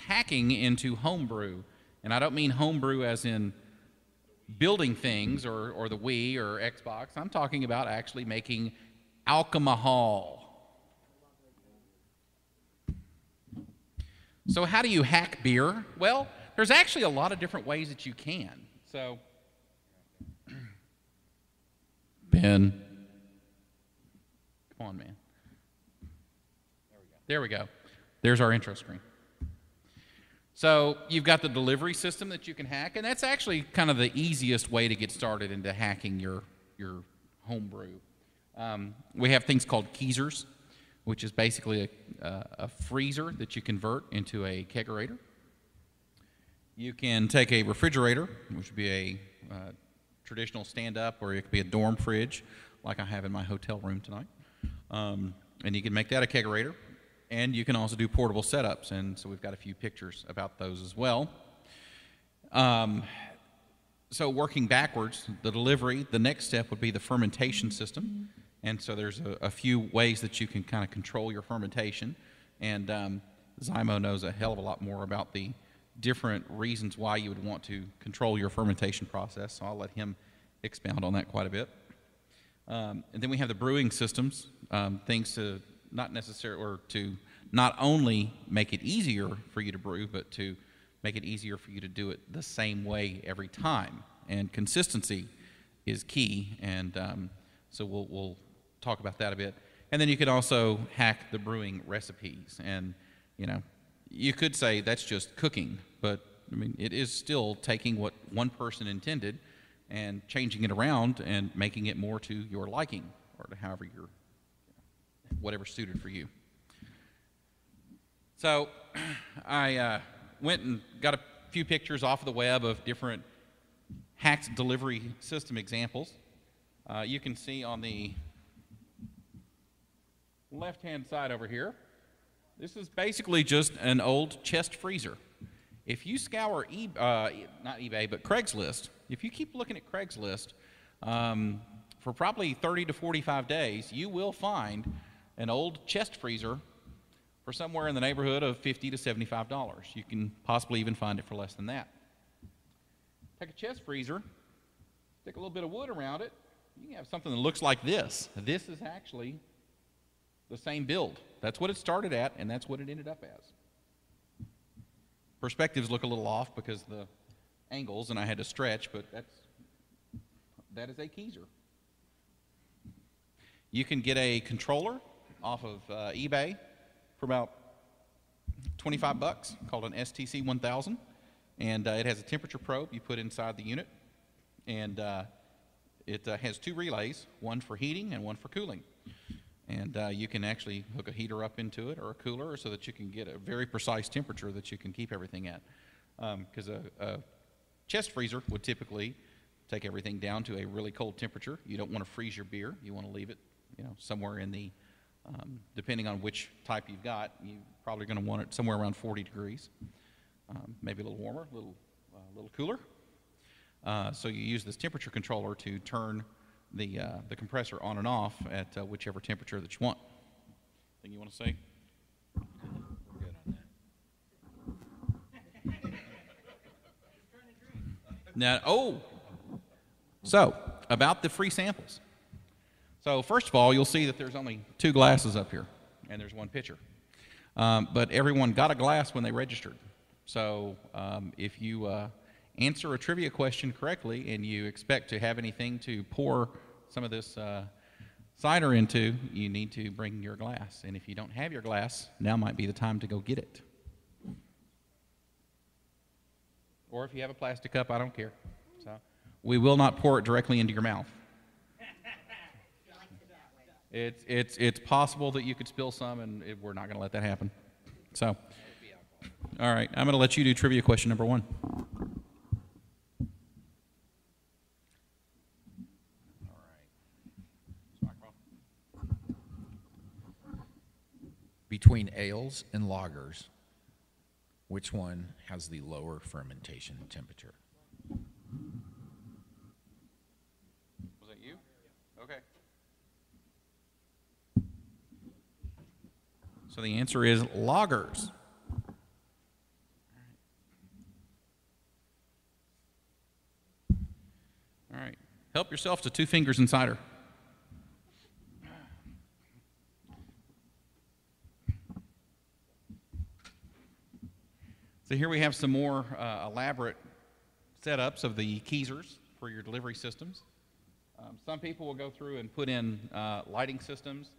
hacking into homebrew. And I don't mean homebrew as in building things or the Wii or Xbox. I'm talking about actually making alcohol. So how do you hack beer? Well, there's actually a lot of different ways that you can. So, Ben, come on, man. There we go. There's our intro screen. So you've got the delivery system that you can hack, and that's actually kind of the easiest way to get started into hacking your homebrew. We have things called Kegerators, which is basically a freezer that you convert into a Kegerator. You can take a refrigerator, which would be a traditional stand-up, or it could be a dorm fridge, like I have in my hotel room tonight. And you can make that a Kegerator. And you can also do portable setups, and so we've got a few pictures about those as well. So working backwards, the delivery, the next step would be the fermentation system. And so there's a few ways that you can kind of control your fermentation. And Zymo knows a hell of a lot more about the different reasons why you would want to control your fermentation process, so I'll let him expound on that quite a bit. And then we have the brewing systems, things to not necessarily, or to not only make it easier for you to brew, but to make it easier for you to do it the same way every time. And consistency is key, and so we'll talk about that a bit. And then you can also hack the brewing recipes. And, you know, you could say that's just cooking, but, I mean, it is still taking what one person intended and changing it around and making it more to your liking, or to however you're, whatever's suited for you. So I went and got a few pictures off of the web of different hacked delivery system examples. You can see on the left-hand side over here, this is basically just an old chest freezer. If you scour not eBay, but Craigslist, if you keep looking at Craigslist for probably 30 to 45 days, you will find an old chest freezer for somewhere in the neighborhood of $50 to $75. You can possibly even find it for less than that. Take a chest freezer, stick a little bit of wood around it, you can have something that looks like this. This is actually the same build. That's what it started at, and that's what it ended up as. Perspectives look a little off because the angles, and I had to stretch, but that is a Kegerator. You can get a controller off of eBay for about 25 bucks, called an STC 1000, and it has a temperature probe you put inside the unit, and it has two relays, one for heating and one for cooling. And you can actually hook a heater up into it or a cooler so that you can get a very precise temperature that you can keep everything at. Because a chest freezer would typically take everything down to a really cold temperature. You don't want to freeze your beer. You want to leave it, you know, somewhere in the, depending on which type you've got, you're probably going to want it somewhere around 40 degrees. Maybe a little warmer, a little cooler. So you use this temperature controller to turn the compressor on and off at whichever temperature that you want. Anything you want to say? We're good on that. Now, so about the free samples. So first of all, you'll see that there's only 2 glasses up here, and there's 1 pitcher. But everyone got a glass when they registered. So if you answer a trivia question correctly and you expect to have anything to pour some of this cider into, you need to bring your glass. And if you don't have your glass, now might be the time to go get it. Or if you have a plastic cup, I don't care. So we will not pour it directly into your mouth. It's possible that you could spill some, and we're not going to let that happen. So, all right, I'm going to let you do trivia question number 1. Between ales and lagers, which one has the lower fermentation temperature? Was that you? Okay. So the answer is lagers. help yourself to 2 fingers and cider. So here we have some more elaborate setups of the keezers for your delivery systems. Some people will go through and put in lighting systems,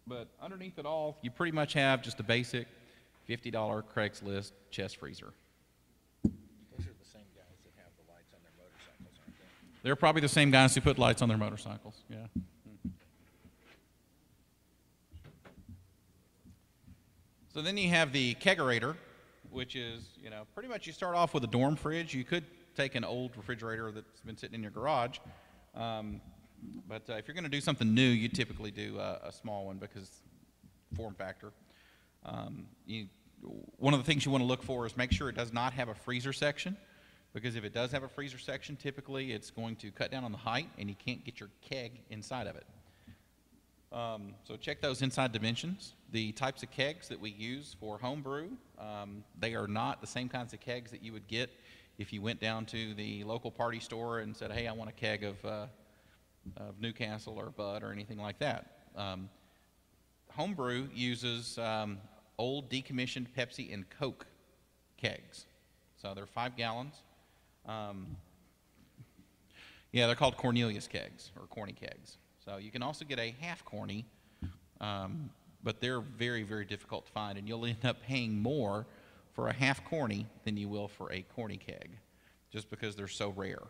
but underneath it all, you pretty much have just a basic $50 Craigslist chest freezer. Those are the same guys that have the lights on their motorcycles, aren't they? They're probably the same guys who put lights on their motorcycles, yeah. So then you have the Kegerator, which is, pretty much you start off with a dorm fridge. You could take an old refrigerator that's been sitting in your garage, but if you're going to do something new, you typically do a small one because form factor. One of the things you want to look for is make sure it does not have a freezer section, because if it does have a freezer section, typically it's going to cut down on the height and you can't get your keg inside of it. So check those inside dimensions. The types of kegs that we use for homebrew, they are not the same kinds of kegs that you would get if you went down to the local party store and said, hey, I want a keg of Newcastle or Bud or anything like that. Homebrew uses old decommissioned Pepsi and Coke kegs. So they're 5 gallons. Yeah, they're called Cornelius kegs or corny kegs. So you can also get a half corny, but they're very, very difficult to find, and you'll end up paying more for a half corny than you will for a corny keg, just because they're so rare.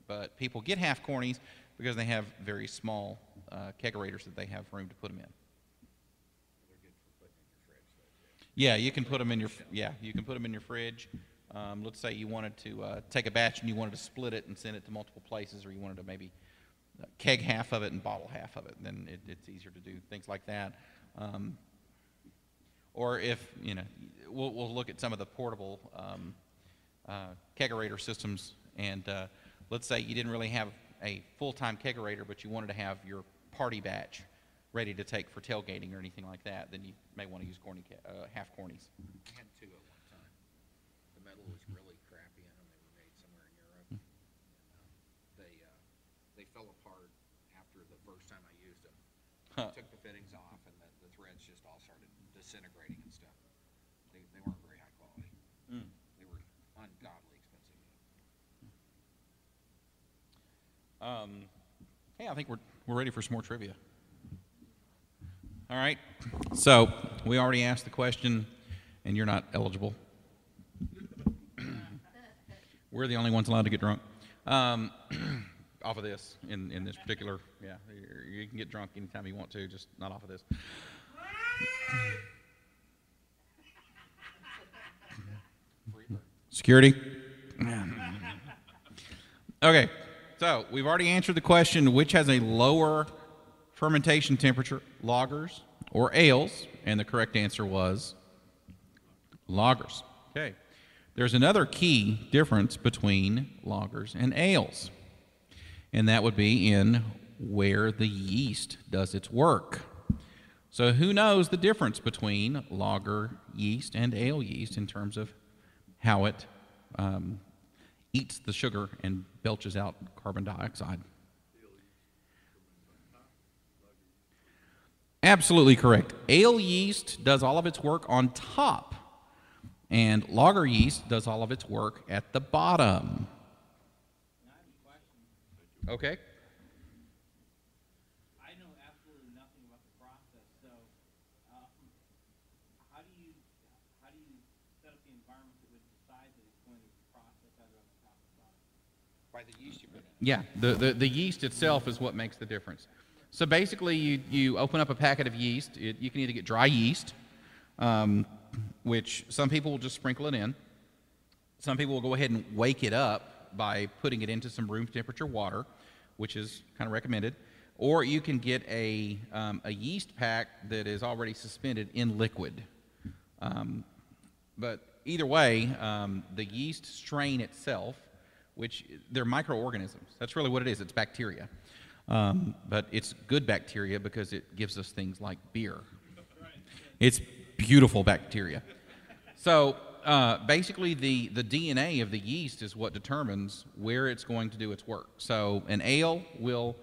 But people get half cornies because they have very small kegerators that they have room to put them in. They're good for putting in your fridge, though, too. Yeah, you can put them in your you can put them in your fridge. Let's say you wanted to take a batch and you wanted to split it and send it to multiple places, or you wanted to maybe keg half of it and bottle half of it, then it's easier to do things like that. Or if, we'll look at some of the portable Kegerator systems, and let's say you didn't really have a full-time Kegerator, but you wanted to have your party batch ready to take for tailgating or anything like that, then you may want to use half cornies. I had 2 at one time. The metal was really crappy in them. They were made somewhere in Europe. And, they fell apart after the first time I used them. I took the fittings off, and the threads just all started disintegrating and stuff. They weren't very high quality. They were ungodly expensive. Hey, I think we're ready for some more trivia. All right. So we already asked the question, and you're not eligible. We're the only ones allowed to get drunk. Off of this, in this particular, you can get drunk anytime you want to, just not off of this. Security? Okay, so we've already answered the question, which has a lower fermentation temperature, lagers or ales? And the correct answer was lagers. Okay. There's another key difference between lagers and ales, and that would be in where the yeast does its work. So who knows the difference between lager yeast and ale yeast in terms of how it eats the sugar and belches out carbon dioxide? Absolutely correct. Ale yeast does all of its work on top, and lager yeast does all of its work at the bottom. Okay. I know absolutely nothing about the process, so how do you set up the environment that would decide that it's going to process either on the top or bottom? By the yeast you put in. Yeah, the yeast itself is what makes the difference. So basically, you open up a packet of yeast. You can either get dry yeast, which some people will just sprinkle it in. Some people will go ahead and wake it up by putting it into some room temperature water, which is kind of recommended. Or you can get a yeast pack that is already suspended in liquid. But either way, the yeast strain itself, which they're microorganisms. That's really what it is. It's bacteria. But it's good bacteria because it gives us things like beer. It's beautiful bacteria. So basically the DNA of the yeast is what determines where it's going to do its work. So an ale will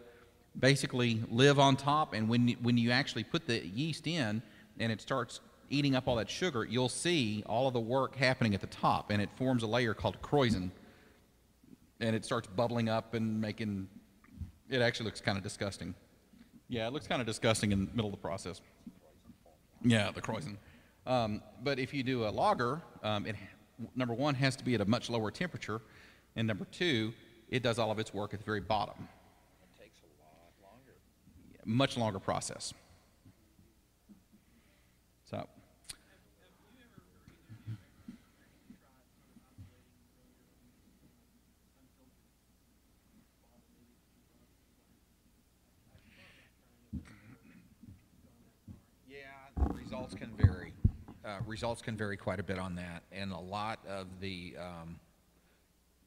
basically live on top, and when you actually put the yeast in and it starts eating up all that sugar, you'll see all of the work happening at the top, and it forms a layer called krausen, and it starts bubbling up and making, it actually looks kind of disgusting. Yeah, it looks kind of disgusting in the middle of the process. Yeah, the krausen. But if you do a lager, it, number one, has to be at a much lower temperature, and number two, it does all of its work at the very bottom. It takes a lot longer. Much longer process. So. Results can vary. Results can vary quite a bit on that, and a lot of the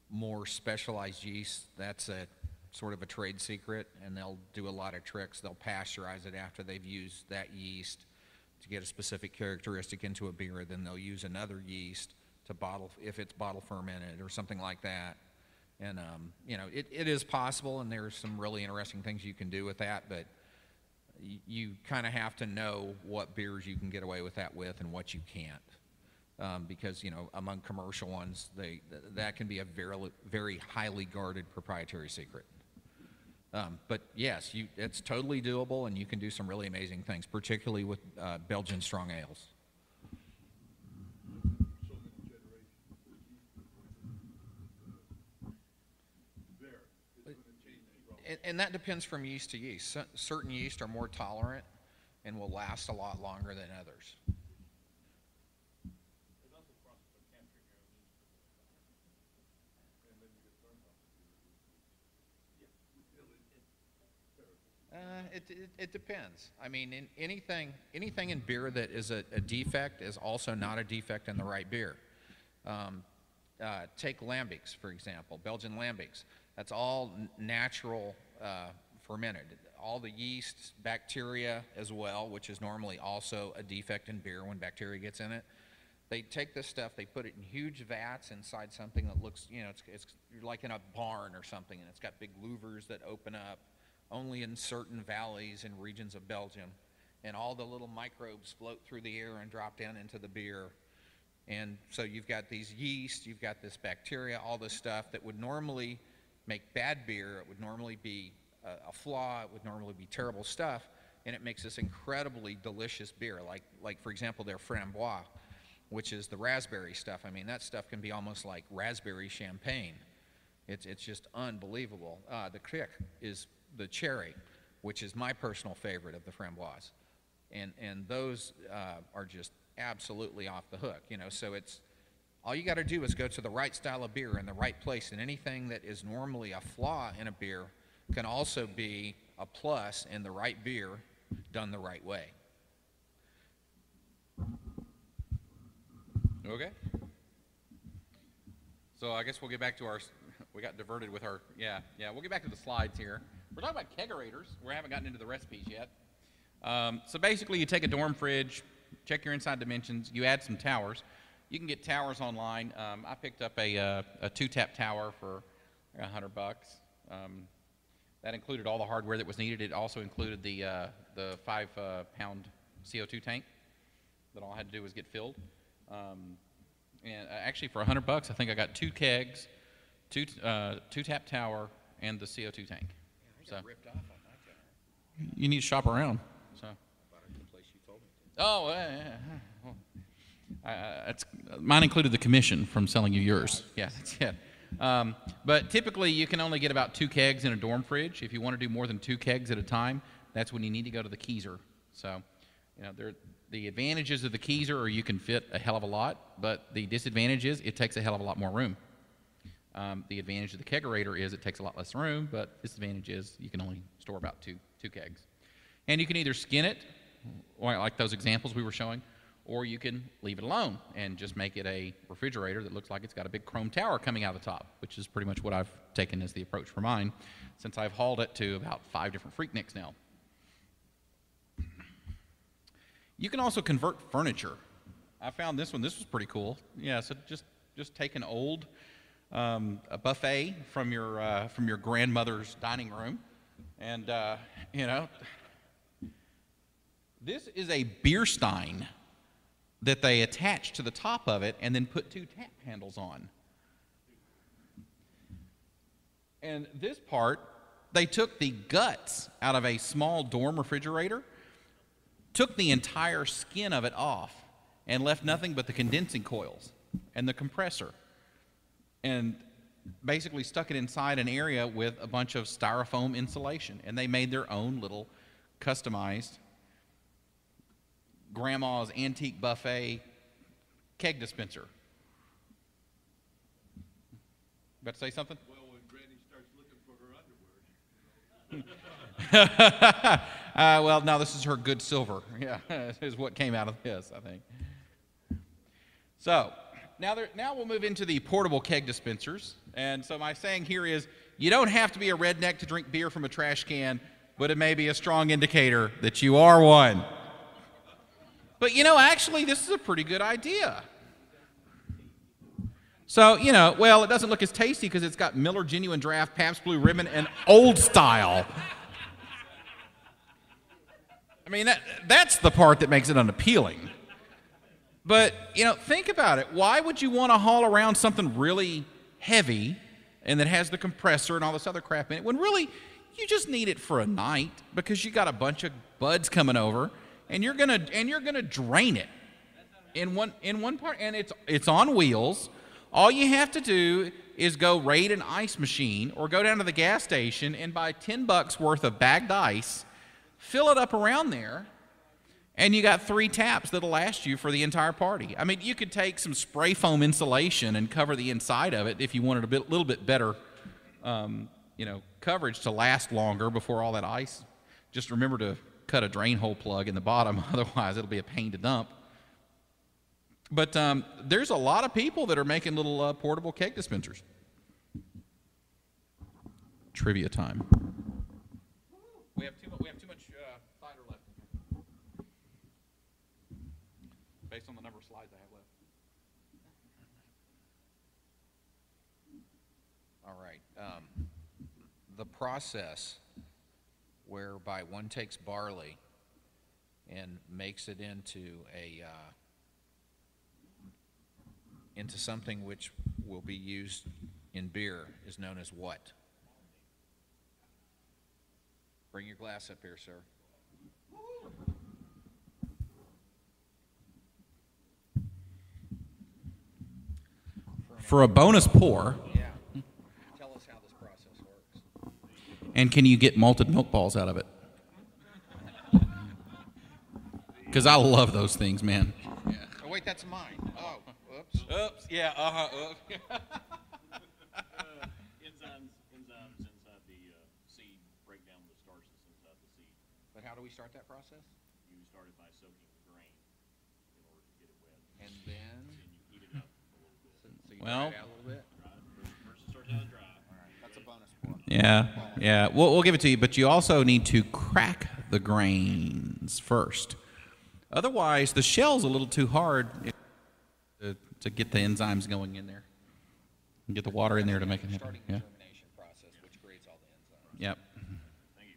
more specialized yeast, that's a sort of a trade secret, and they'll do a lot of tricks. They'll pasteurize it after they've used that yeast to get a specific characteristic into a beer. Then they'll use another yeast to bottle, if it's bottle fermented or something like that. And you know, it is possible, and there's some really interesting things you can do with that, but you kind of have to know what beers you can get away with that with and what you can't, because you know, among commercial ones, that can be a very highly guarded proprietary secret. But yes, it's totally doable, and you can do some really amazing things, particularly with Belgian strong ales. And that depends from yeast to yeast. Certain yeast are more tolerant and will last a lot longer than others. It depends. I mean, anything in beer that is a defect is also not a defect in the right beer. Take lambics, for example, Belgian lambics. That's all natural fermented. All the yeast, bacteria as well, which is normally also a defect in beer when bacteria gets in it. They take this stuff, they put it in huge vats inside something that looks, you know, it's like in a barn or something, and it's got big louvers that open up only in certain valleys and regions of Belgium. And all the little microbes float through the air and drop down into the beer. And so you've got these yeast, you've got this bacteria, all this stuff that would normally make bad beer. It would normally be a flaw. It would normally be terrible stuff, and it makes this incredibly delicious beer. Like for example, their framboise, which is the raspberry stuff. I mean, that stuff can be almost like raspberry champagne. It's just unbelievable. The Keg is the cherry, which is my personal favorite of the framboise, and those are just absolutely off the hook. You know, so it's. All you got to do is go to the right style of beer in the right place, and anything that is normally a flaw in a beer can also be a plus in the right beer done the right way. Okay. So I guess we'll get back to our, we got diverted with our, we'll get back to the slides here. We're talking about Kegerators. We haven't gotten into the recipes yet. So basically you take a dorm fridge, check your inside dimensions, you add some towers. You can get towers online. I picked up a two-tap tower for $100. That included all the hardware that was needed. It also included the 5-pound CO2 tank that all I had to do was get filled. And actually, for $100, I think I got 2 kegs, two-tap tower, and the CO2 tank. Yeah, I got ripped off on my tower. You need to shop around. So. I bought it at the place you told me to. Oh, yeah. Well, mine included the commission from selling you yours. Yeah, that's it. But typically, you can only get about 2 kegs in a dorm fridge. If you want to do more than 2 kegs at a time, that's when you need to go to the Kegezer. So, you know, the advantages of the Kegezer are you can fit a hell of a lot, but the disadvantage is it takes a hell of a lot more room. The advantage of the Kegerator is it takes a lot less room, but disadvantage is you can only store about two kegs. And you can either skin it, like those examples we were showing, or you can leave it alone and just make it a refrigerator that looks like it's got a big chrome tower coming out of the top, which is pretty much what I've taken as the approach for mine, since I've hauled it to about 5 different PhreakNICs now. You can also convert furniture I found this one. This was pretty cool. Yeah, so just take an old a buffet from your grandmother's dining room, and you know, this is a beer stein that they attach to the top of it and then put 2 tap handles on. And this part, they took the guts out of a small dorm refrigerator, took the entire skin of it off, and left nothing but the condensing coils and the compressor, and basically stuck it inside an area with a bunch of styrofoam insulation. And they made their own little customized grandma's antique buffet keg dispenser. About to say something? Well, when Granny starts looking for her underwear. Well, no, this is her good silver. Yeah, is what came out of this, I think. So now we'll move into the portable keg dispensers. And so my saying here is, you don't have to be a redneck to drink beer from a trash can, but it may be a strong indicator that you are one. But, you know, actually, this is a pretty good idea. So, you know, well, it doesn't look as tasty because it's got Miller Genuine Draft, Pabst Blue Ribbon, and Old Style. I mean, that's the part that makes it unappealing. But, you know, think about it. Why would you want to haul around something really heavy and that has the compressor and all this other crap in it when really you just need it for a night because you got a bunch of buds coming over and you're gonna drain it in one part, and it's on wheels. All you have to do is go raid an ice machine or go down to the gas station and buy $10 worth of bagged ice, fill it up around there, and you got 3 taps that'll last you for the entire party. I mean, you could take some spray foam insulation and cover the inside of it if you wanted a little bit better, you know, coverage to last longer before all that ice. Just remember to cut a drain hole plug in the bottom, otherwise it'll be a pain to dump. But there's a lot of people that are making little portable keg dispensers. Trivia time. We have too much cider left. Based on the number of slides I have left. All right. The process whereby one takes barley and makes it into into something which will be used in beer is known as what? Bring your glass up here, sir. For a bonus pour, Yeah. Tell us how this process works. and can you get malted milk balls out of it? Because I love those things, man. Yeah. Oh, wait, that's mine. Oh, whoops. Oops, yeah, Enzymes inside the seed break down the starches inside the seed. But how do we start that process? You start it by soaking the grain in order to get it wet. And then? And you heat it up a little bit. So you Well- dry it out a little bit? First it starts out dry. All right, that's a bonus pour. yeah. We'll give it to you, but you also need to crack the grains first. Otherwise, the shell's a little too hard to get the enzymes going in there. And get the water in there to make it happen. Starting Yeah. the fermentation process, which creates all the enzymes. Yep. Thank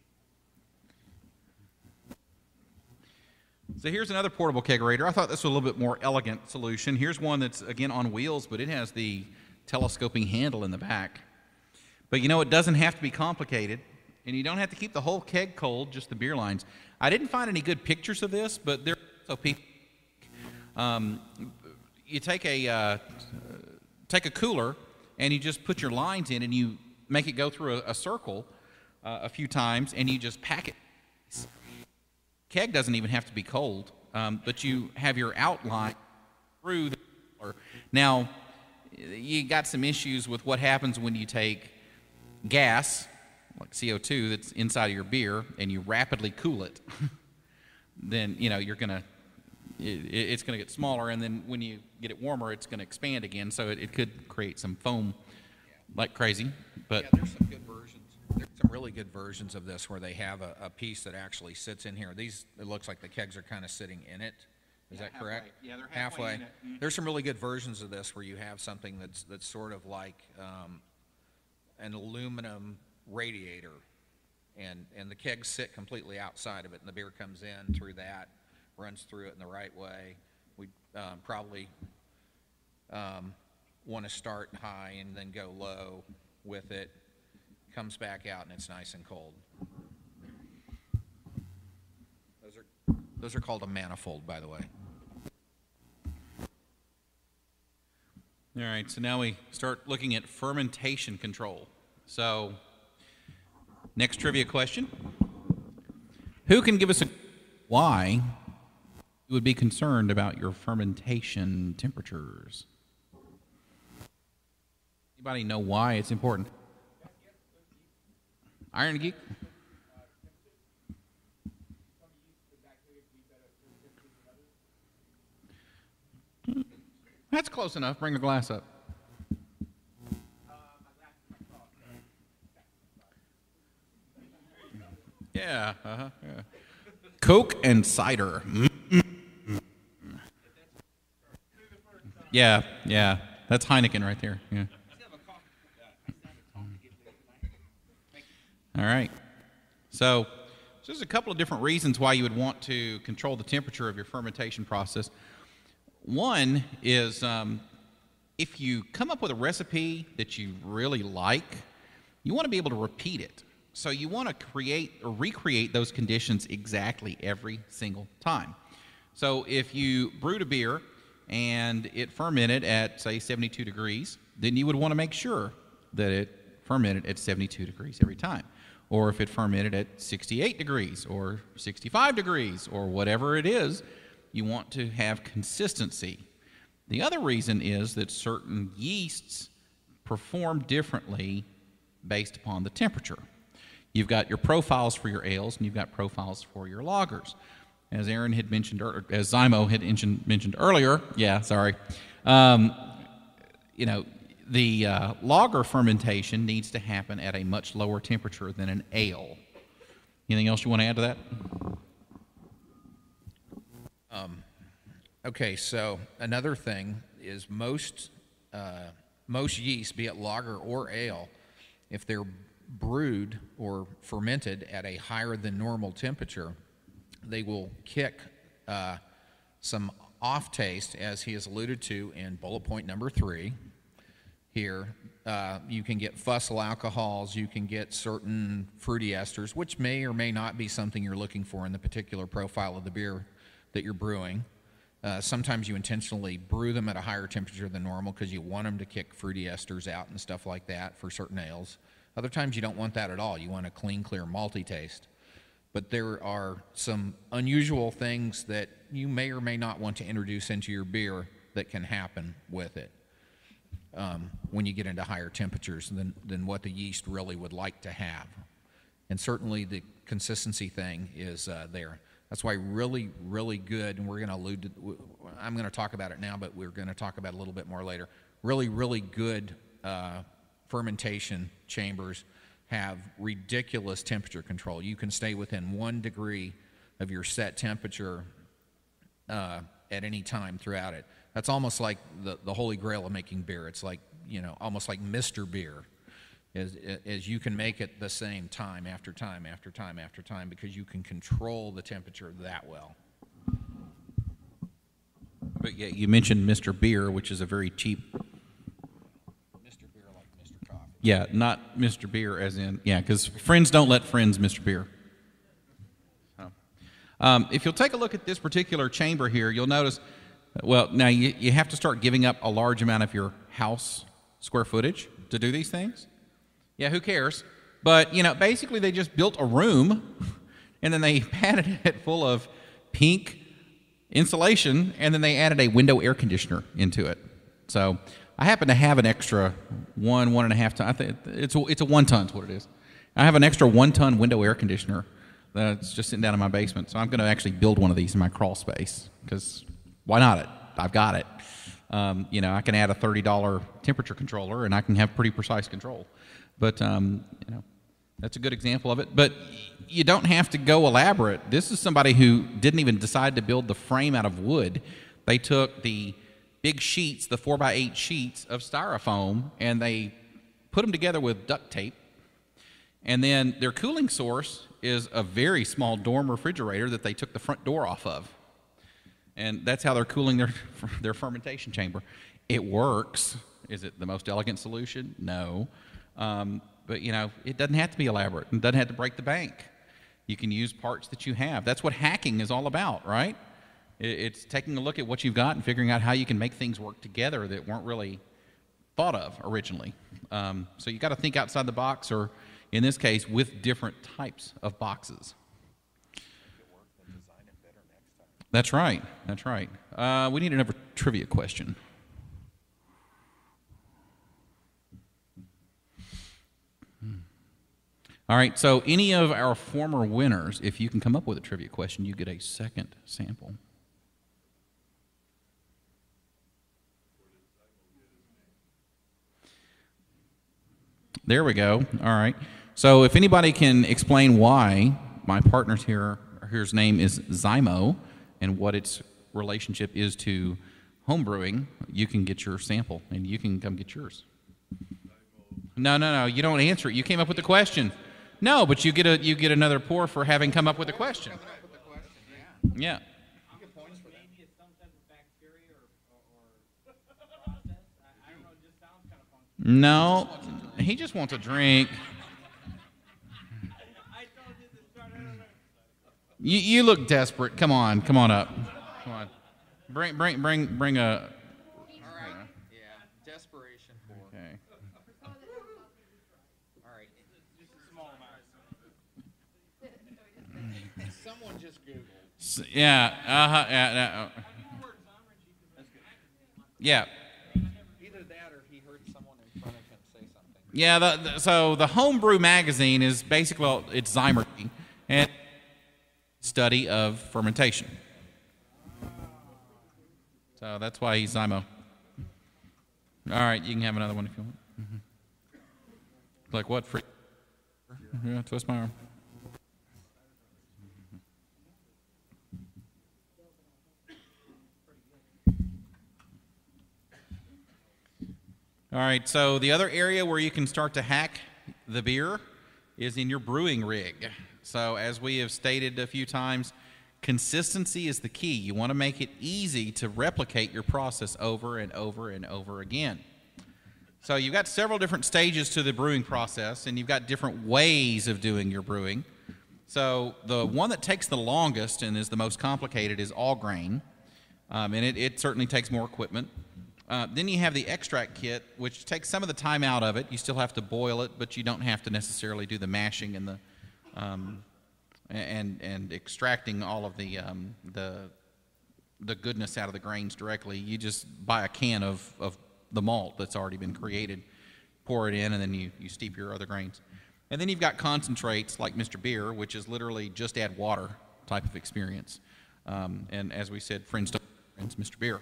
you. So here's another portable kegerator. I thought this was a little bit more elegant solution. Here's one that's, again, on wheels, but it has the telescoping handle in the back. But, you know, it doesn't have to be complicated, and you don't have to keep the whole keg cold, just the beer lines. I didn't find any good pictures of this, but there are also people. You take a cooler, and you just put your lines in, and you make it go through a circle a few times, and you just pack it. Keg doesn't even have to be cold, but you have your outline through the cooler. Now, you got some issues with what happens when you take gas, like CO2, that's inside of your beer, and you rapidly cool it. Then, you know, it's going to get smaller, and then when you get it warmer, it's going to expand again, so it could create some foam like crazy. But Yeah, there's some good versions. There's some really good versions of this where they have a piece that actually sits in here. It looks like the kegs are kind of sitting in it, Is Yeah, that correct? halfway. Yeah, they're halfway in it. There's some really good versions of this where you have something that's sort of like an aluminum radiator, and the kegs sit completely outside of it, and the beer comes in through that, runs through it in the right way. We probably want to start high and then go low with it. Comes back out and it's nice and cold. Those are called a manifold, by the way. All right, so now we start looking at fermentation control. So, next trivia question. Who can give us a why you would be concerned about your fermentation temperatures? Anybody know why it's important? Iron Geek? That's close enough. Bring the glass up. Yeah, yeah. Coke and cider. Yeah, yeah. That's Heineken right there. Yeah. All right. So there's a couple of different reasons why you would want to control the temperature of your fermentation process. One is if you come up with a recipe that you really like, you want to be able to repeat it. So you want to create or recreate those conditions exactly every single time. So if you brewed a beer and it fermented at, say, 72 degrees, then you would want to make sure that it fermented at 72 degrees every time. Or if it fermented at 68 degrees or 65 degrees or whatever it is, you want to have consistency. The other reason is that certain yeasts perform differently based upon the temperature. You've got your profiles for your ales and you've got profiles for your lagers. As Erin had mentioned, as Zymo had mentioned earlier, the lager fermentation needs to happen at a much lower temperature than an ale. Anything else you want to add to that? Okay, so another thing is most yeast, be it lager or ale, if they're brewed or fermented at a higher than normal temperature, they will kick some off taste, as he has alluded to in bullet point number 3 here. You can get fusel alcohols, you can get certain fruity esters, which may or may not be something you're looking for in the particular profile of the beer that you're brewing. Sometimes you intentionally brew them at a higher temperature than normal because you want them to kick fruity esters out and stuff like that for certain ales. Other times you don't want that at all. You want a clean, clear, malty taste. But there are some unusual things that you may or may not want to introduce into your beer that can happen with it when you get into higher temperatures than what the yeast really would like to have. And certainly the consistency thing is there. That's why really, really good, and I'm going to talk about it now, but we're going to talk about it a little bit more later. Really, really good fermentation chambers have ridiculous temperature control. You can stay within 1 degree of your set temperature at any time throughout it. That's almost like the holy grail of making beer. It's like, almost like Mr. Beer, as you can make it the same time after time after time after time because you can control the temperature that well. But yeah, you mentioned Mr. Beer, which is a very cheap. Mr. Beer like Mr. Coffee. Yeah, not Mr. Beer as in, because friends don't let friends Mr. Beer. If you'll take a look at this particular chamber here, you'll notice, now you have to start giving up a large amount of your house square footage to do these things. Yeah, who cares? But, basically they just built a room and then they padded it full of pink insulation and then they added a window air conditioner into it. So I happen to have an extra 1.5 ton. I think it's a 1 ton is what it is. I have an extra 1 ton window air conditioner that's just sitting down in my basement. So I'm going to actually build one of these in my crawl space because why not? I've got it. I can add a $30 temperature controller and I can have pretty precise control. But, That's a good example of it. But you don't have to go elaborate. This is somebody who didn't even decide to build the frame out of wood. They took the big sheets, the 4x8 sheets of styrofoam, and they put them together with duct tape. And then their cooling source is a very small dorm refrigerator that they took the front door off of. And that's how they're cooling their fermentation chamber. It works. Is it the most elegant solution? No. But, you know, it doesn't have to be elaborate. It doesn't have to break the bank. You can use parts that you have. That's what hacking is all about, right? It's taking a look at what you've got and figuring out how you can make things work together that weren't really thought of originally. So you got to think outside the box, or in this case, with different types of boxes. That's right. That's right. We need another trivia question. All right, so any of our former winners, if you can come up with a trivia question, you get a second sample. There we go. All right. So if anybody can explain why my partner's here's name is Zymo and what its relationship is to homebrewing, you can get your sample and you can come get yours. No. You don't answer it. You came up with the question. No, but you get another pour for having come up with a question. Yeah. Maybe it's some type of bacteria or process. I don't know. It just sounds kind of funky. No, he just wants a drink. I told you to start over. You look desperate. Come on up. Come on. Bring a. All right. Yeah. Desperation for. Okay. All right. Just a small amount. Someone just Googled. Yeah. Yeah. Either that or he heard someone in front of him say something. Yeah. So the Homebrew magazine is basically, well, it's Zymergy, and study of fermentation. So that's why he's Zymo. All right, you can have another one if you want. Mm-hmm. Like what? Free? Yeah, twist my arm. All right, so the other area where you can start to hack the beer is in your brewing rig. So as we have stated a few times, consistency is the key. You want to make it easy to replicate your process over and over and over again. So you've got several different stages to the brewing process, and you've got different ways of doing your brewing. So the one that takes the longest and is the most complicated is all grain, and it certainly takes more equipment. Then you have the extract kit, which takes some of the time out of it. You still have to boil it, but you don't have to necessarily do the mashing and the and extracting all of the goodness out of the grains directly. You just buy a can of the malt that's already been created, pour it in, and then you steep your other grains. And then you've got concentrates like Mr. Beer, which is literally just add water type of experience. And as we said, friends don't friends, Mr. Beer.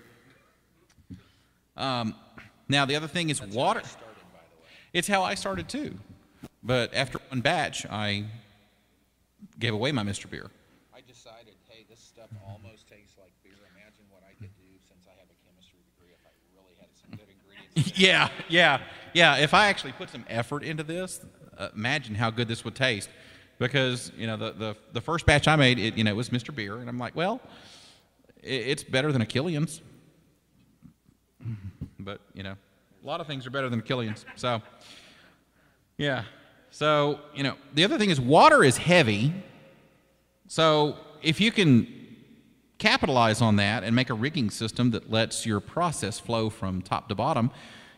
Now the other thing is water. It's how I started too. But after one batch, I gave away my Mr. Beer. I decided, hey, this stuff almost tastes like beer. Imagine what I could do since I have a chemistry degree if I really had some good ingredients. Yeah. If I actually put some effort into this, imagine how good this would taste. Because the first batch I made, it was Mr. Beer, and I'm like, well, it's better than a Killian's. But a lot of things are better than Killian's. So yeah. So the other thing is water is heavy. So if you can capitalize on that and make a rigging system that lets your process flow from top to bottom,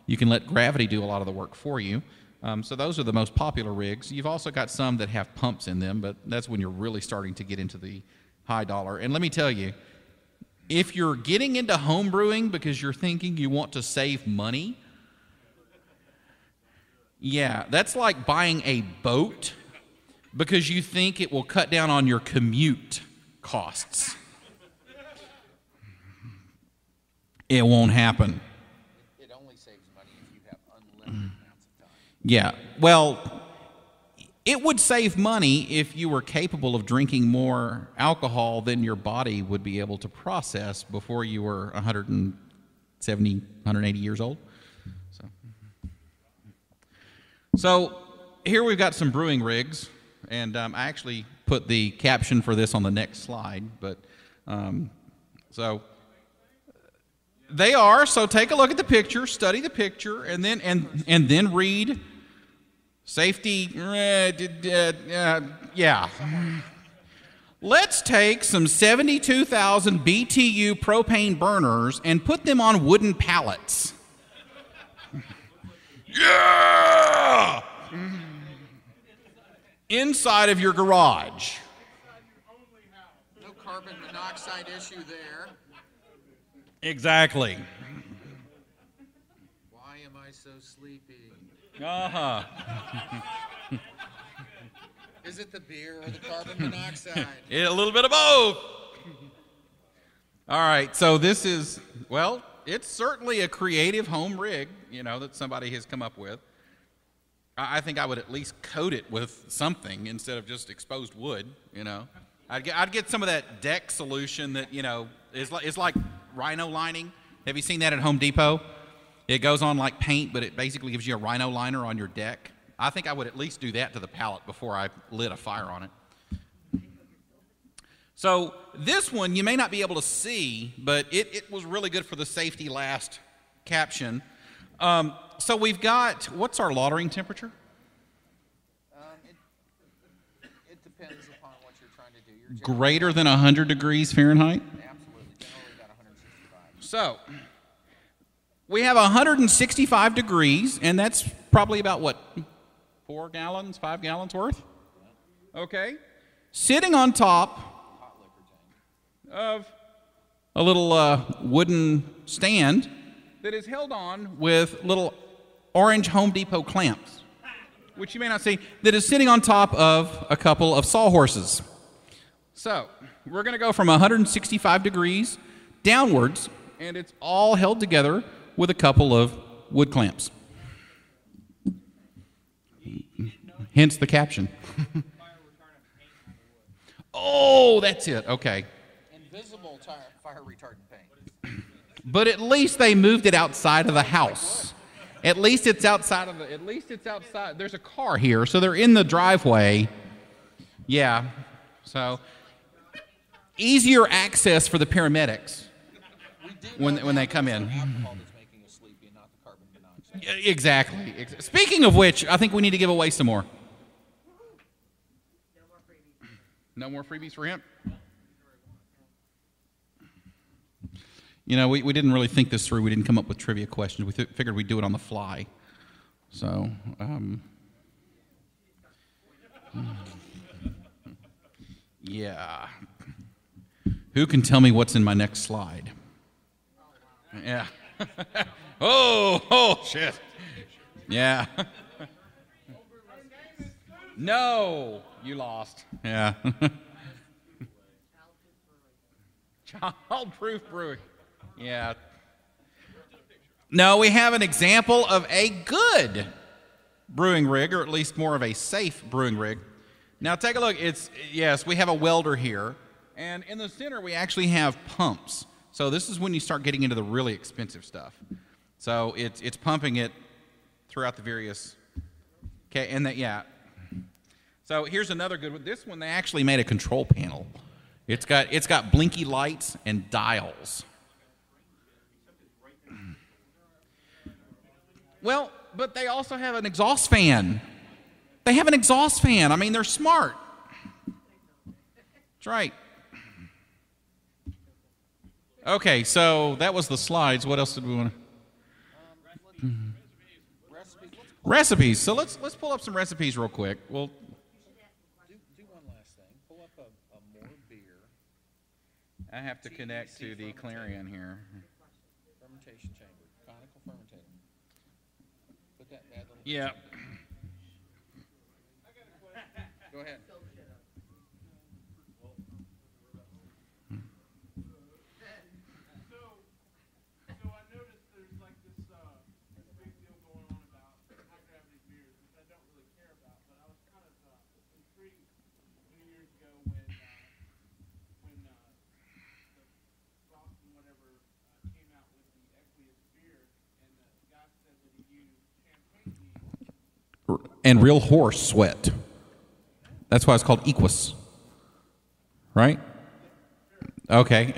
you can let gravity do a lot of the work for you. So those are the most popular rigs. You've also got some that have pumps in them, but that's when you're really starting to get into the high dollar. And let me tell you, if you're getting into home brewing because you're thinking you want to save money, yeah, that's like buying a boat because you think it will cut down on your commute costs. It won't happen. It only saves money if you have unlimited amounts of time. Yeah, well, it would save money if you were capable of drinking more alcohol than your body would be able to process before you were 170, 180 years old. So here we've got some brewing rigs, and I actually put the caption for this on the next slide, but so they are. So take a look at the picture, study the picture, and then read safety. Yeah. Let's take some 72,000 BTU propane burners and put them on wooden pallets. Yeah! Inside of your garage. No carbon monoxide issue there. Exactly. Why am I so sleepy? Uh-huh. Is it the beer or the carbon monoxide? A little bit of both. All right, so this is, well, it's certainly a creative home rig, that somebody has come up with. I think I would at least coat it with something instead of just exposed wood, I'd get some of that deck solution that, is like rhino lining. Have you seen that at Home Depot? It goes on like paint, but it basically gives you a rhino liner on your deck. I think I would at least do that to the pallet before I lit a fire on it. So this one you may not be able to see, but it was really good for the safety last caption. So we've got, what's our lautering temperature? It depends upon what you're trying to do. You're Greater than 100 degrees Fahrenheit? absolutely. Generally about 165. So we have 165 degrees, and that's probably about what, 4 gallons, 5 gallons worth? Okay. Sitting on top Hot liquor tank. of a little wooden stand that is held on with little orange Home Depot clamps, which you may not see, that is sitting on top of a couple of sawhorses. So we're going to go from 165 degrees downwards, and it's all held together with a couple of wood clamps. Hence the caption. Oh, that's it. Okay. Invisible fire retardant paint. But at least they moved it outside of the house. At least it's outside. There's a car here, so they're in the driveway. Yeah. So easier access for the paramedics when they come in. Alcohol that's making us sleepy and not the carbon monoxide. Exactly. Speaking of which, I think we need to give away some more. No more freebies for him? We didn't really think this through. We didn't come up with trivia questions. We figured we'd do it on the fly. So, yeah. Who can tell me what's in my next slide? Yeah. Oh, shit. Yeah. No, you lost. Yeah. Childproof brewing. Yeah. No, we have an example of a good brewing rig, or at least more of a safe brewing rig. Now take a look. Yes, we have a welder here, and in the center we actually have pumps. So this is when you start getting into the really expensive stuff. So it's pumping it throughout the various. Okay, and that yeah. So here's another good one. This one they actually made a control panel. It's got blinky lights and dials. Well, but they also have an exhaust fan. They have an exhaust fan. I mean, they're smart. That's right. Okay, so that was the slides. What else did we want to? Recipes. So let's pull up some recipes real quick. Well, Do one last thing. Pull up a more beer. I have to connect to the Clarion here. Fermentation chamber. Conical fermentator. Put that bad little. Yeah. Go ahead. So I noticed there's like this big deal going on about high gravity beers, which I don't really care about, but I was kind of and real horse sweat. That's why it's called equus. Right? Okay.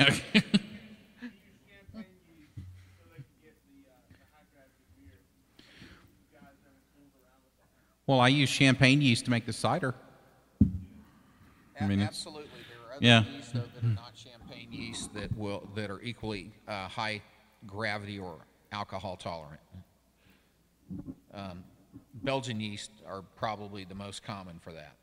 Well, I use champagne yeast to make the cider. I mean, absolutely. There are other yeah. yeasts though, that are not champagne yeast that are equally high gravity or alcohol tolerant. Belgian yeast are probably the most common for that.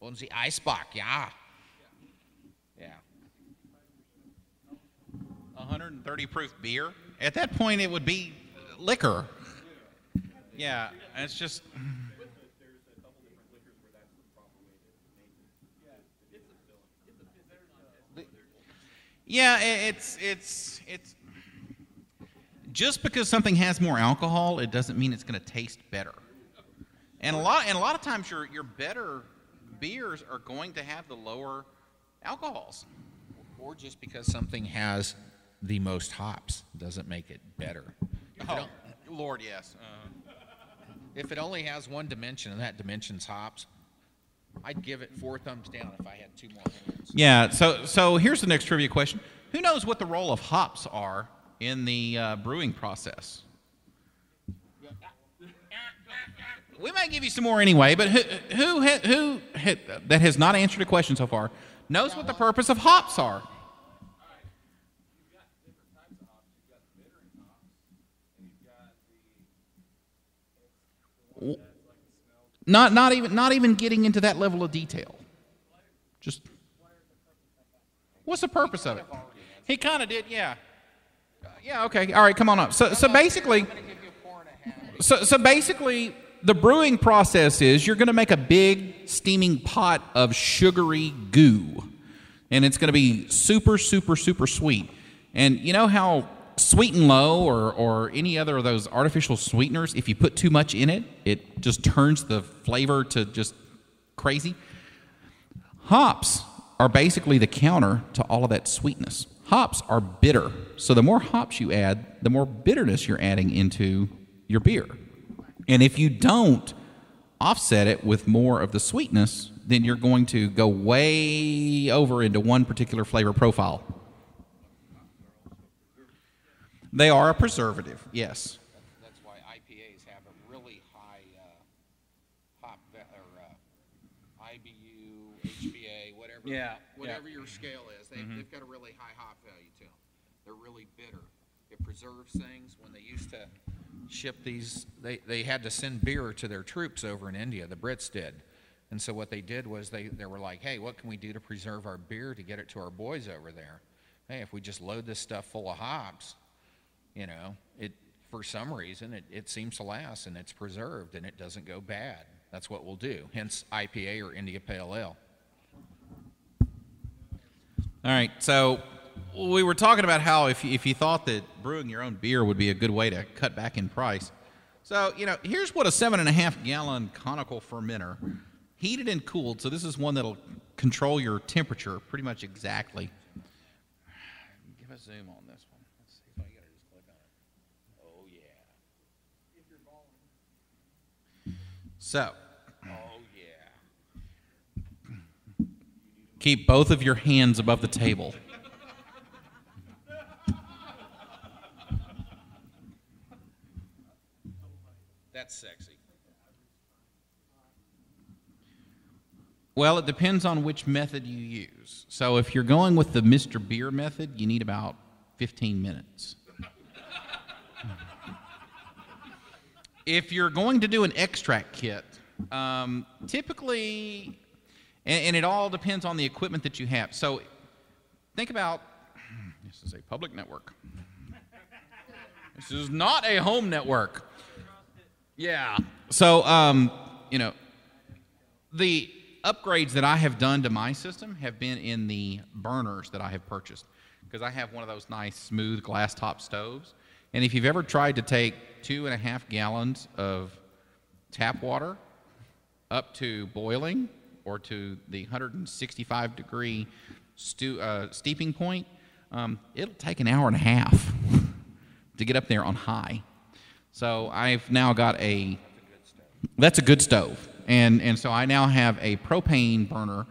Und sie Eisbock, yeah. Yeah. 130 proof beer. At that point, it would be liquor. Yeah, it's just. Yeah, it's just because something has more alcohol, it doesn't mean it's going to taste better. And a lot of times, your better beers are going to have the lower alcohols. Or just because something has the most hops doesn't make it better. Oh, Lord, yes. If it only has one dimension and that dimension's hops, I'd give it 4 thumbs down if I had 2 more hands. Yeah, so here's the next trivia question. Who knows what the role of hops are in the brewing process? We might give you some more anyway, but who that has not answered a question so far knows what the purpose of hops are? Not even getting into that level of detail. Just what's the purpose of it? He kind of did, yeah. Yeah, okay. All right, come on up. So basically, the brewing process is you're going to make a big steaming pot of sugary goo, and it's going to be super, super, super sweet. And you know how Sweet and Low or any other of those artificial sweeteners, if you put too much in it, it just turns the flavor to just crazy? Hops are basically the counter to all of that sweetness. Hops are bitter, so the more hops you add, the more bitterness you're adding into your beer. And if you don't offset it with more of the sweetness, then you're going to go way over into one particular flavor profile. They are a preservative, yes. That's why IPAs have a really high hop or IBU, HBA, whatever your scale is. They've got a really high hop value to them. They're really bitter. It preserves things. When they used to ship these, they had to send beer to their troops over in India. The Brits did. And so what they did was they were like, hey, what can we do to preserve our beer to get it to our boys over there? Hey, if we just load this stuff full of hops, you know, it for some reason it seems to last and it's preserved and it doesn't go bad. That's what we'll do. Hence IPA or India Pale Ale. All right, so we were talking about how if you thought that brewing your own beer would be a good way to cut back in price. So, you know, here's what a 7.5-gallon conical fermenter, heated and cooled, so this is one that'll control your temperature pretty much exactly. Give a zoom on this one. Let's see if I gotta just click on it. Oh, yeah. If you're balling. So, Oh, yeah. keep both of your hands above the table. That's sexy. Well, it depends on which method you use. So if you're going with the Mr. Beer method, you need about 15 minutes. If you're going to do an extract kit, typically, and it all depends on the equipment that you have. So think about, this is a public network. This is not a home network. Yeah. So, you know, the upgrades that I have done to my system have been in the burners that I have purchased, because I have one of those nice smooth glass top stoves. And if you've ever tried to take 2.5 gallons of tap water up to boiling or to the 165 degree steeping point, it'll take an hour and a half to get up there on high. So I've now got that's a good stove. And so I now have a propane burner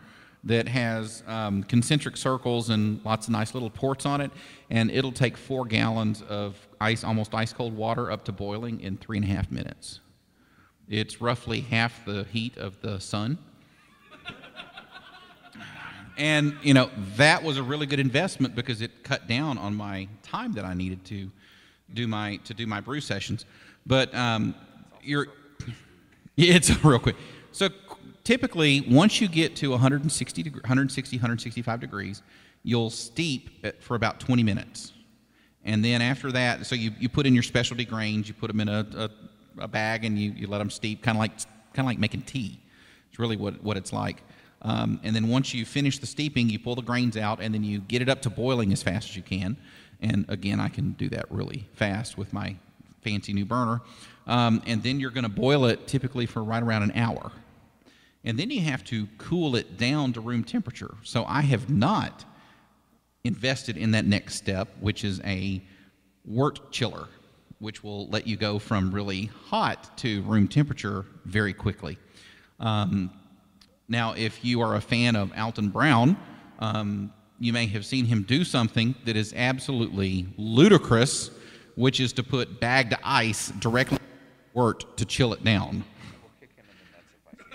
that has concentric circles and lots of nice little ports on it, and it'll take 4 gallons of almost ice-cold water up to boiling in 3.5 minutes. It's roughly half the heat of the sun. And, that was a really good investment because it cut down on my time that I needed to do my brew sessions. But it's real quick. So typically, once you get to 165 degrees, you'll steep for about 20 minutes. And then after that, so you put in your specialty grains, you put them in a bag, and you let them steep, kind of like making tea. It's really what it's like. And then once you finish the steeping, you pull the grains out, and then you get it up to boiling as fast as you can. And again, I can do that really fast with my fancy new burner. And then you're going to boil it typically for right around an hour. And then you have to cool it down to room temperature. So I have not invested in that next step, which is a wort chiller, which will let you go from really hot to room temperature very quickly. Now, if you are a fan of Alton Brown, you may have seen him do something that is absolutely ludicrous, which is to put bagged ice directly in the wort to chill it down.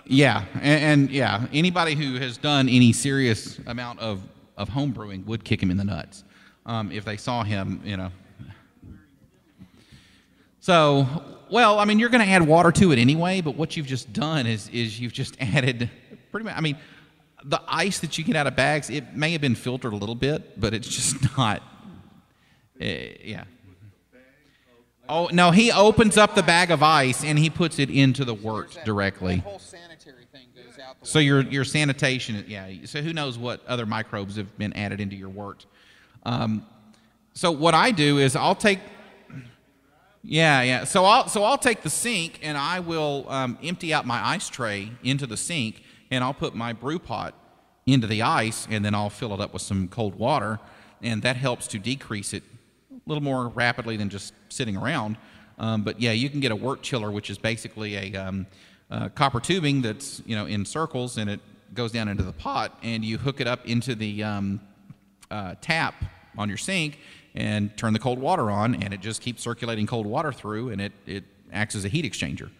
Yeah, and anybody who has done any serious amount of home brewing would kick him in the nuts if they saw him, So, well, I mean, you're going to add water to it anyway, but what you've just done is you've just added pretty much, I mean, the ice that you get out of bags, it may have been filtered a little bit, but it's just not, yeah. Oh, no, he opens up the bag of ice and he puts it into the wort directly. That whole sanitary thing goes out the So your sanitation, yeah, so who knows what other microbes have been added into your wort. So what I do is I'll take, so I'll take the sink and I will empty out my ice tray into the sink, and I'll put my brew pot into the ice, and then I'll fill it up with some cold water, and that helps to decrease it a little more rapidly than just sitting around. But yeah, you can get a wort chiller, which is basically a copper tubing that's in circles, and it goes down into the pot, and you hook it up into the tap on your sink and turn the cold water on, and it just keeps circulating cold water through, and it acts as a heat exchanger.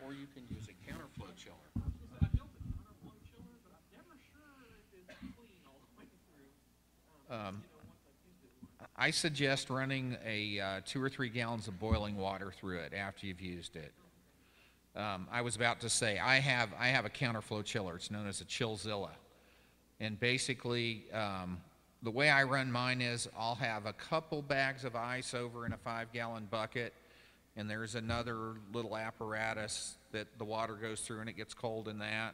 Or you can use a counterflow chiller. I suggest running a 2 or 3 gallons of boiling water through it after you've used it. I was about to say I have a counterflow chiller. It's known as a Chillzilla, and basically the way I run mine is I'll have a couple bags of ice over in a 5-gallon bucket, and there's another little apparatus that the water goes through, and it gets cold in that.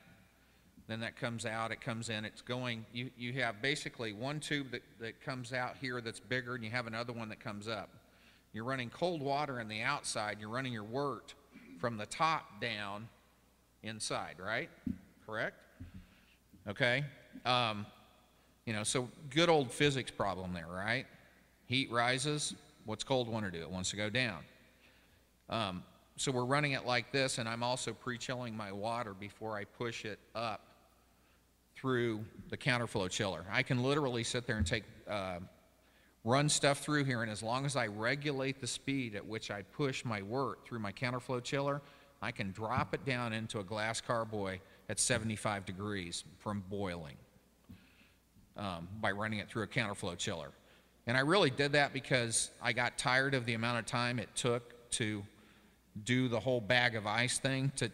Then that comes out, it comes in, it's going, you have basically one tube that comes out here that's bigger, and you have another one that comes up. You're running cold water in the outside, you're running your wort from the top down inside, right? Correct? Okay. So good old physics problem there, right? Heat rises, what's cold want to do? It wants to go down. So we're running it like this, and I'm also pre-chilling my water before I push it up through the counterflow chiller. I can literally sit there and run stuff through here, and as long as I regulate the speed at which I push my wort through my counterflow chiller, I can drop it down into a glass carboy at 75 degrees from boiling by running it through a counterflow chiller. And I really did that because I got tired of the amount of time it took to do the whole bag of ice thing to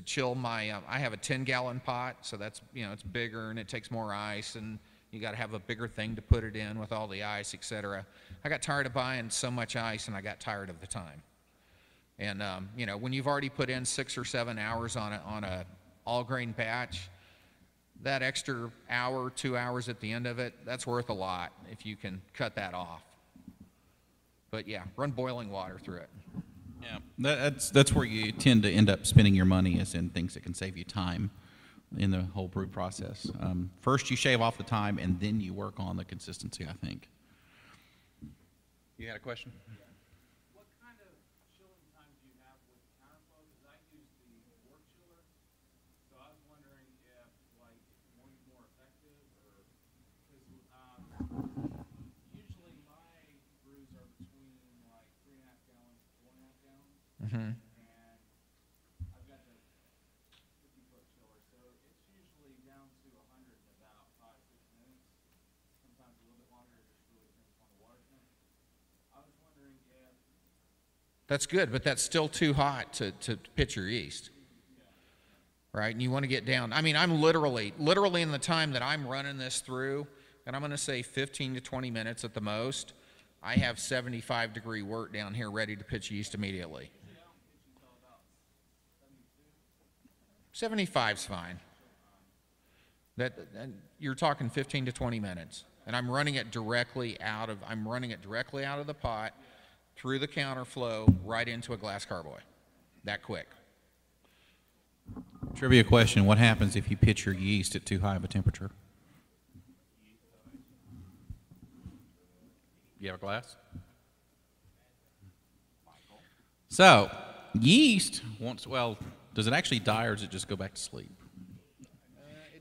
chill my, I have a 10-gallon pot, so that's, it's bigger and it takes more ice, and you got to have a bigger thing to put it in with all the ice, etc. I got tired of buying so much ice, and I got tired of the time. And, when you've already put in 6 or 7 hours on a all-grain batch, that extra hour, 2 hours at the end of it, that's worth a lot if you can cut that off. But yeah, run boiling water through it. Yeah, that's where you tend to end up spending your money, is in things that can save you time, in the whole brew process. First, you shave off the time, and then you work on the consistency, I think. You had a question? What kind of chilling time do you have with counterflow? Because I use the wort chiller, so I was wondering if like one's more effective, or because usually my brews are between like 3.5 gallons to 4.5 gallons, Mm-hmm. and I've got the 50-foot chiller, so it's usually down to 100 in about 5-6 minutes. Sometimes a little bit longer. It just really depends on the water temp. I was wondering if That's good, but that's still too hot to pitch your yeast. Right? And you want to get down. I mean, I'm literally in the time that I'm running this through, and I'm going to say 15 to 20 minutes at the most, I have 75-degree wort down here ready to pitch yeast immediately. 75's fine. And you're talking 15 to 20 minutes, and I'm running it directly out of the pot, through the counterflow, right into a glass carboy. That quick. Trivia question, what happens if you pitch your yeast at too high of a temperature? You have a glass? So, yeast, does it actually die or does it just go back to sleep?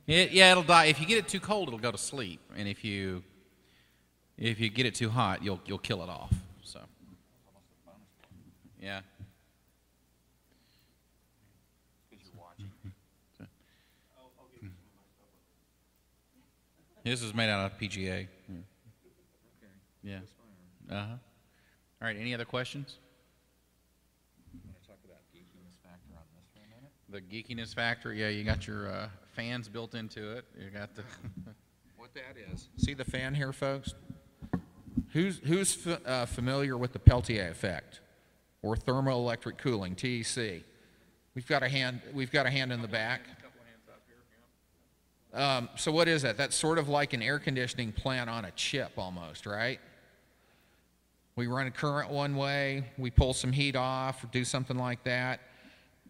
It'll die. If you get it too cold, it'll go to sleep. And if you get it too hot, you'll kill it off. So, yeah. This is made out of PGA. Yeah. Uh-huh. All right, any other questions? Want to talk about geekiness factor on this for a minute? The geekiness factor, yeah, you got your fans built into it. You got the... What that is. See the fan here, folks? Who's familiar with the Peltier effect or thermoelectric cooling, TEC? We've got a hand in the back. So what is that? That's sort of like an air conditioning plant on a chip almost, right? We run a current one way, we pull some heat off, or do something like that.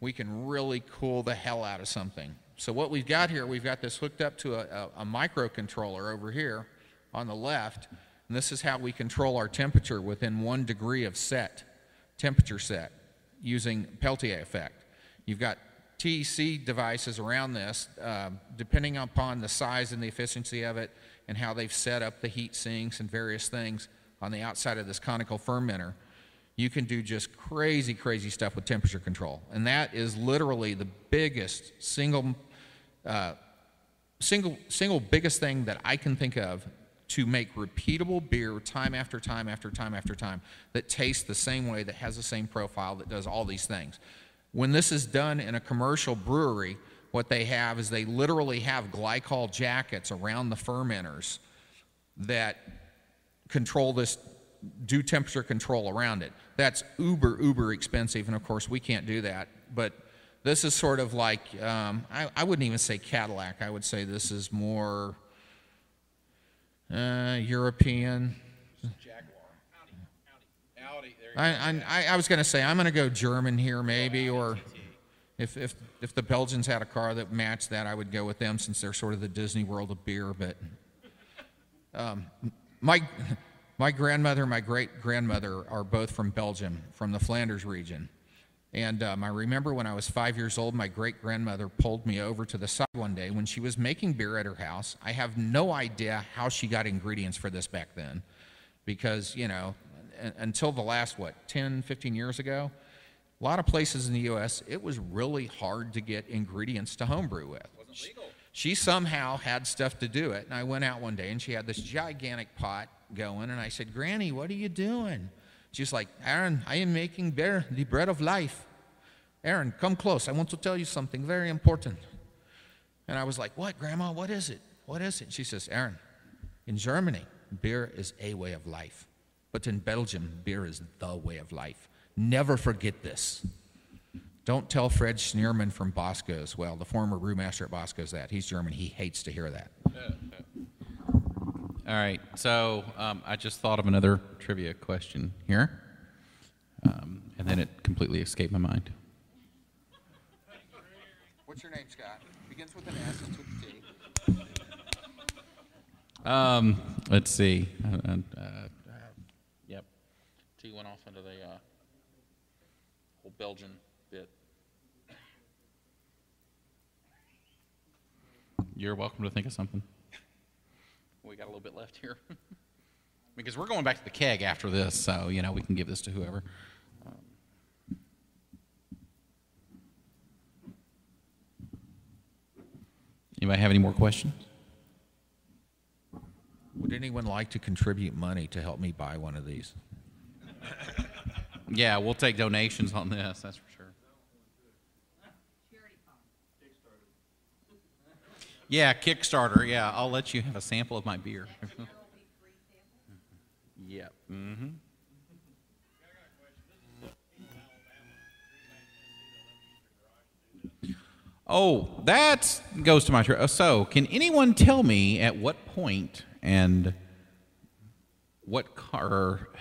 We can really cool the hell out of something. So what we've got here, we've got this hooked up to a microcontroller over here on the left, and this is how we control our temperature within 1 degree of temperature set, using Peltier effect. You've got TEC devices around this, depending upon the size and the efficiency of it and how they've set up the heat sinks and various things on the outside of this conical fermenter. You can do just crazy, crazy stuff with temperature control. And that is literally the biggest single biggest thing that I can think of to make repeatable beer time after time after time after time that tastes the same way, that has the same profile, that does all these things. When this is done in a commercial brewery, what they have is they literally have glycol jackets around the fermenters that control this, do temperature control around it. That's uber expensive, and of course we can't do that. But this is sort of like, I wouldn't even say Cadillac. I would say this is more European. I was going to say I'm going to go German here maybe, or if the Belgians had a car that matched that, I would go with them since they're sort of the Disney World of beer. But my grandmother and my great-grandmother are both from Belgium, from the Flanders region. And I remember when I was 5 years old, my great-grandmother pulled me over to the side one day when she was making beer at her house. I have no idea how she got ingredients for this back then because, you know, until the last, 10, 15 years ago, a lot of places in the U.S., it was really hard to get ingredients to homebrew with. It wasn't legal. She somehow had stuff to do it, and I went out one day, and she had this gigantic pot going, and I said, "Granny, what are you doing?" She's like, "Erin, I am making beer, the bread of life. Erin, come close. I want to tell you something very important." And I was like, "What, Grandma? What is it? What is it?" She says, "Erin, in Germany, beer is a way of life. But in Belgium, beer is the way of life. Never forget this. Don't tell Fred Schneerman from Bosco's." Well, the former brewmaster at Bosco's that. He's German. He hates to hear that. All right, so I just thought of another trivia question here, and then it completely escaped my mind. What's your name, Scott? begins with an S, ends with a T. Let's see. Yep. T went off into the whole Belgian bit. You're welcome to think of something. We got a little bit left here. Because we're going back to the keg after this, so, you know, we can give this to whoever. Anybody have any more questions? Would anyone like to contribute money to help me buy one of these? Yeah, we'll take donations on this, that's for sure. Yeah, Kickstarter, yeah. I'll let you have a sample of my beer. Yep. Mm-hmm. Oh, that goes to my turn. So, can anyone tell me at what point and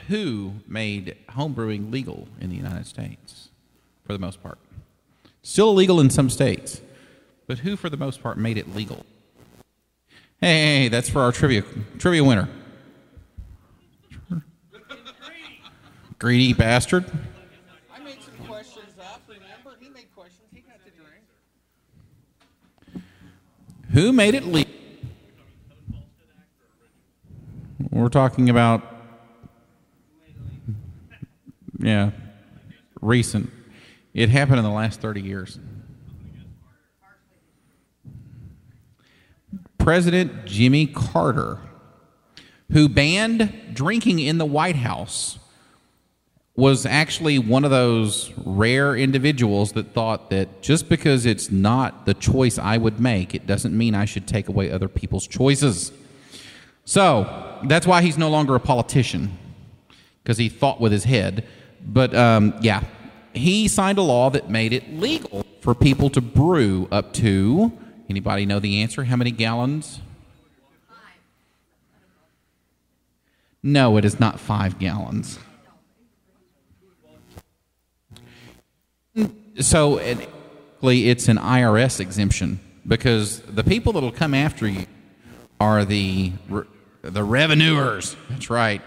who made homebrewing legal in the United States, for the most part? Still illegal in some states, but who, for the most part, made it legal? Hey, that's for our trivia winner. Greedy bastard. I made some questions up, remember? He made questions. He got to drink. Who made it legal? We're talking about, yeah, recent. It happened in the last 30 years. President Jimmy Carter, who banned drinking in the White House, was actually one of those rare individuals that thought that just because it's not the choice I would make, it doesn't mean I should take away other people's choices. So that's why he's no longer a politician, because he thought with his head. But yeah, he signed a law that made it legal for people to brew up to, anybody know the answer? How many gallons? 5. No, it is not 5 gallons. So it's an IRS exemption, because the people that will come after you are the revenuers. That's right.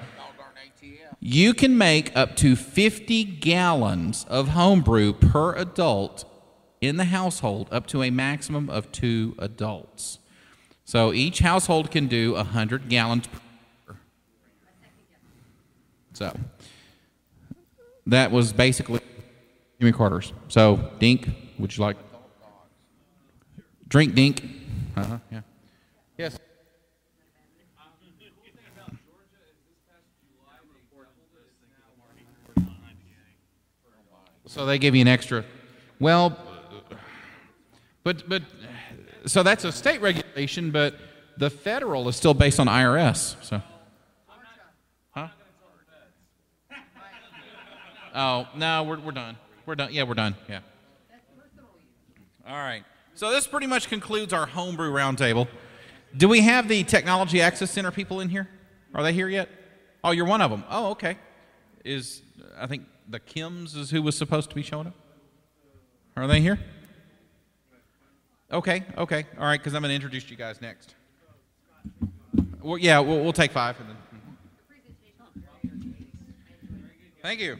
You can make up to 50 gallons of homebrew per adult in the household, up to a maximum of 2 adults. So each household can do 100 gallons per year. So that was basically Jimmy Carter's. So, Dink, would you like? Drink, Dink. Yeah. Yes. So they give you an extra. Well, but so that's a state regulation, but the federal is still based on IRS. So. Huh? Oh no, we're done. We're done. Yeah, we're done. Yeah. All right. So this pretty much concludes our homebrew roundtable. Do we have the Technology Access Center people in here? Are they here yet? Oh, you're one of them. Oh, okay. I think the Kims is who was supposed to be showing up? Are they here? Okay. All right, because I'm going to introduce you guys next. Well, yeah, we'll take 5. And then. Thank you.